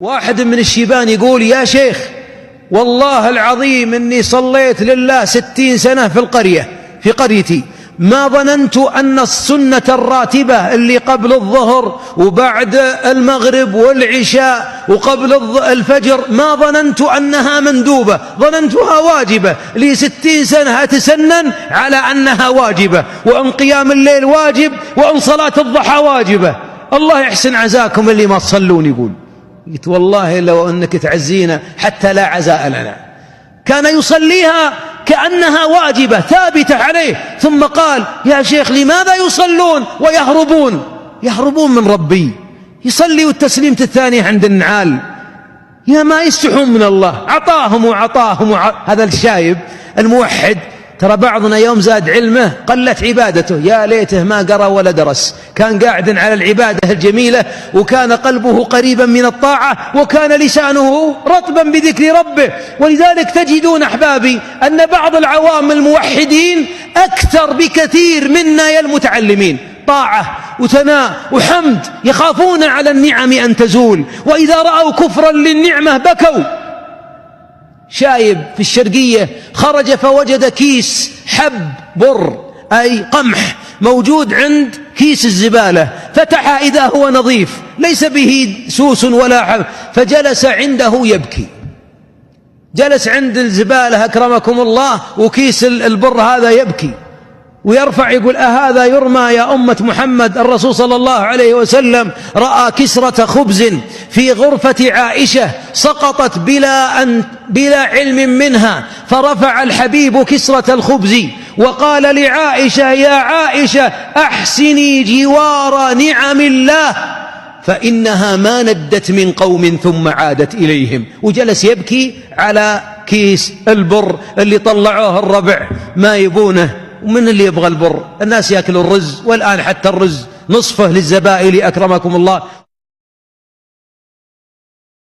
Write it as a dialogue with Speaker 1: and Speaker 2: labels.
Speaker 1: واحد من الشيبان يقول: يا شيخ، والله العظيم إني صليت لله 60 سنة في قريتي، ما ظننت أن السنة الراتبة اللي قبل الظهر وبعد المغرب والعشاء وقبل الفجر ما ظننت أنها مندوبة، ظننتها واجبة. لي 60 سنة أتسنن على أنها واجبة، وأن قيام الليل واجب، وأن صلاة الضحى واجبة. الله يحسن عزاكم اللي ما تصلون. يقول: قلت: والله لو أنك تعزينا حتى لا عزاء لنا. كان يصليها كأنها واجبة ثابتة عليه، ثم قال: يا شيخ، لماذا يصلون ويهربون من ربي؟ يصلي والتسليمة الثانية عند النعال، يا ما يستحون من الله. عطاهم هذا الشايب الموحد. ترى بعضنا يوم زاد علمه قلت عبادته، يا ليته ما قرأ ولا درس، كان قاعدا على العبادة الجميلة، وكان قلبه قريبا من الطاعة، وكان لسانه رطبا بذكر ربه. ولذلك تجدون أحبابي أن بعض العوام الموحدين أكثر بكثير منا يا المتعلمين طاعة وثناء وحمد، يخافون على النعم أن تزول، وإذا رأوا كفرا للنعمة بكوا. شايب في الشرقية خرج فوجد كيس حب بر أي قمح موجود عند كيس الزبالة، فتح إذا هو نظيف ليس به سوس ولا حب، فجلس عنده يبكي. جلس عند الزبالة أكرمكم الله وكيس البر هذا يبكي ويرفع يقول: أهذا يرمى يا أمة محمد؟ الرسول صلى الله عليه وسلم رأى كسرة خبز في غرفة عائشة سقطت بلا علم منها، فرفع الحبيب كسرة الخبز وقال لعائشة: يا عائشة، أحسني جوار نعم الله فإنها ما ندت من قوم ثم عادت إليهم. وجلس يبكي على كيس البر اللي طلعوه الربع ما يبونه. ومن اللي يبغى البر؟ الناس يأكلوا الرز، والآن حتى الرز نصفه للزبائن أكرمكم الله.